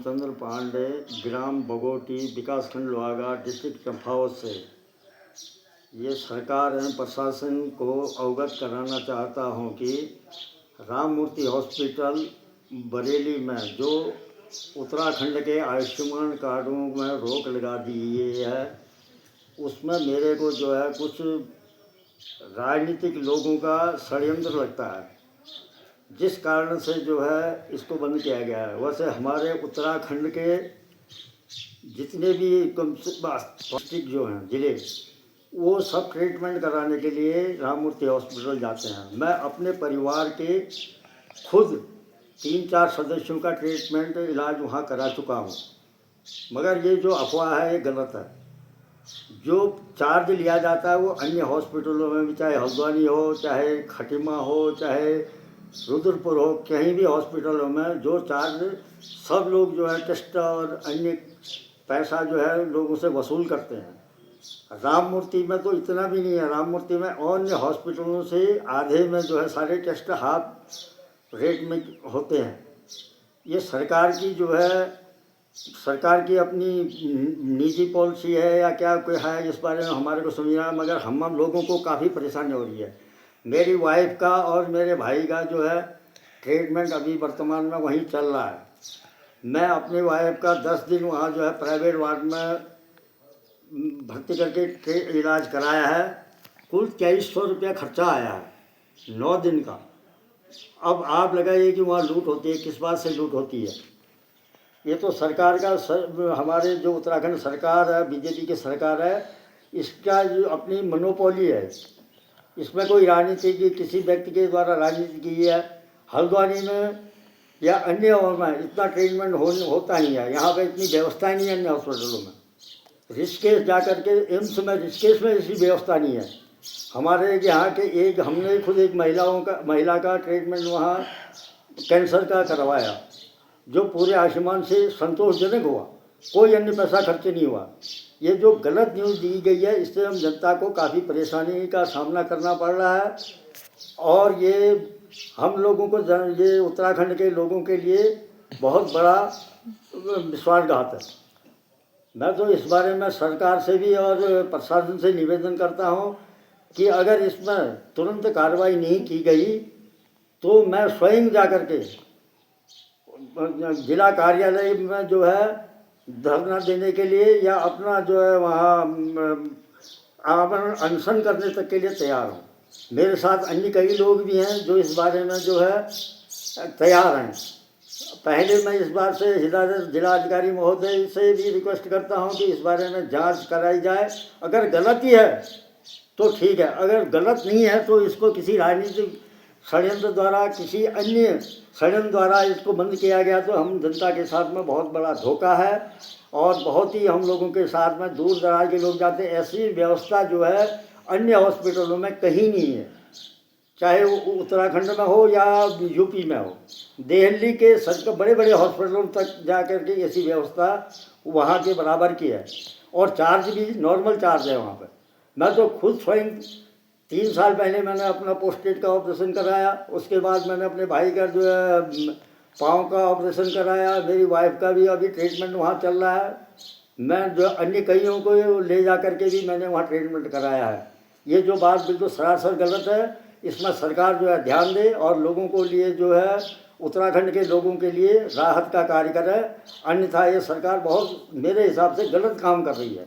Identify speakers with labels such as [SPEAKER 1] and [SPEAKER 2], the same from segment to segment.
[SPEAKER 1] रामचंद्र पांडे, ग्राम बगोटी, विकासखंड लोहागा, डिस्ट्रिक्ट चंपावत से ये सरकार एवं प्रशासन को अवगत कराना चाहता हूँ कि राम मूर्ति हॉस्पिटल बरेली में जो उत्तराखंड के आयुष्मान कार्डों में रोक लगा दी है, उसमें मेरे को जो है कुछ राजनीतिक लोगों का षड्यंत्र लगता है, जिस कारण से जो है इसको बंद किया गया है। वैसे हमारे उत्तराखंड के जितने भी डिस्ट्रिक्ट जो हैं जिले, वो सब ट्रीटमेंट कराने के लिए राम मूर्ति हॉस्पिटल जाते हैं। मैं अपने परिवार के खुद 3-4 सदस्यों का ट्रीटमेंट इलाज वहाँ करा चुका हूँ, मगर ये जो अफवाह है ये गलत है। जो चार्ज लिया जाता है वो अन्य हॉस्पिटलों में भी, चाहे हल्द्वानी हो, चाहे खटिमा हो, चाहे रुद्रपुर हो, कहीं भी हॉस्पिटलों में जो चार्ज सब लोग जो है टेस्ट और अन्य पैसा जो है लोगों से वसूल करते हैं। राम मूर्ति में तो इतना भी नहीं है। राम मूर्ति में अन्य हॉस्पिटलों से आधे में जो है सारे टेस्ट हाफ रेट में होते हैं। ये सरकार की जो है, सरकार की अपनी निजी पॉलिसी है या क्या कोई है, इस बारे में हमारे को समझना है, मगर हम लोगों को काफ़ी परेशानी हो रही है। मेरी वाइफ का और मेरे भाई का जो है ट्रीटमेंट अभी वर्तमान में वहीं चल रहा है। मैं अपनी वाइफ का 10 दिन वहाँ जो है प्राइवेट वार्ड में भर्ती करके इलाज कराया है। कुल 2300 रुपया खर्चा आया है 9 दिन का। अब आप लगाइए कि वहाँ लूट होती है, किस बात से लूट होती है। ये तो सरकार का हमारे जो उत्तराखंड सरकार है, बीजेपी की सरकार है, इसका जो अपनी मोनोपोली है। इसमें कोई राजनीति की, किसी व्यक्ति के द्वारा राजनीति की है। हल्द्वानी में या अन्य में इतना ट्रीटमेंट होता नहीं है। यहाँ पे इतनी व्यवस्था नहीं है अन्य हॉस्पिटलों में। ऋषिकेश जा कर के एम्स में, ऋषिकेश में ऐसी व्यवस्था नहीं है। हमारे यहाँ के हमने खुद एक महिला का ट्रीटमेंट वहाँ कैंसर का करवाया, जो पूरे आयुष्मान से संतोषजनक हुआ, कोई अन्य पैसा खर्च नहीं हुआ। ये जो गलत न्यूज़ दी गई है, इससे हम जनता को काफ़ी परेशानी का सामना करना पड़ रहा है, और ये हम लोगों को, ये उत्तराखंड के लोगों के लिए बहुत बड़ा विश्वासघात है। मैं तो इस बारे में सरकार से भी और प्रशासन से निवेदन करता हूँ कि अगर इसमें तुरंत कार्रवाई नहीं की गई तो मैं स्वयं जा कर के जिला कार्यालय में जो है धरना देने के लिए या अपना जो है वहाँ आमरण अनशन करने तक के लिए तैयार हूँ। मेरे साथ अन्य कई लोग भी हैं जो इस बारे में जो है तैयार हैं। पहले मैं इस बार से जिलाधिकारी महोदय से भी रिक्वेस्ट करता हूँ कि इस बारे में जांच कराई जाए। अगर गलती है तो ठीक है, अगर गलत नहीं है तो इसको किसी राजनीतिक षड्यंत्र द्वारा, किसी अन्य षड्यंत्र द्वारा इसको बंद किया गया तो हम जनता के साथ में बहुत बड़ा धोखा है, और बहुत ही हम लोगों के साथ में दूर दराज के लोग जाते हैं। ऐसी व्यवस्था जो है अन्य हॉस्पिटलों में कहीं नहीं है, चाहे वो उत्तराखंड में हो या यूपी में हो। दिल्ली के बड़े बड़े हॉस्पिटलों तक जा कर के ऐसी व्यवस्था वहाँ के बराबर की है, और चार्ज भी नॉर्मल चार्ज है वहाँ पर। मैं तो खुद स्वयं 3 साल पहले मैंने अपना पोस्टेट का ऑपरेशन कराया, उसके बाद मैंने अपने भाई का जो है पाँव का ऑपरेशन कराया। मेरी वाइफ का भी अभी ट्रीटमेंट वहाँ चल रहा है। मैं जो अन्य कईयों को ले जा कर के भी मैंने वहाँ ट्रीटमेंट कराया है। ये जो बात बिल्कुल सरासर गलत है, इसमें सरकार जो है ध्यान दे और लोगों को लिए जो है उत्तराखंड के लोगों के लिए राहत का कार्य करे। अन्यथा ये सरकार बहुत मेरे हिसाब से गलत काम कर रही है।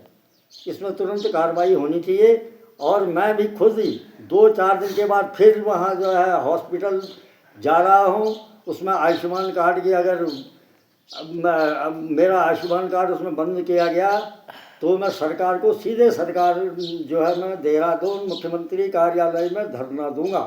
[SPEAKER 1] इसमें तुरंत कार्रवाई होनी चाहिए। और मैं भी खुद ही 2-4 दिन के बाद फिर वहाँ जो है हॉस्पिटल जा रहा हूँ। उसमें आयुष्मान कार्ड की, अगर मेरा आयुष्मान कार्ड उसमें बंद किया गया तो मैं सरकार को सीधे, सरकार जो है मैं देहरादून मुख्यमंत्री कार्यालय में धरना दूंगा।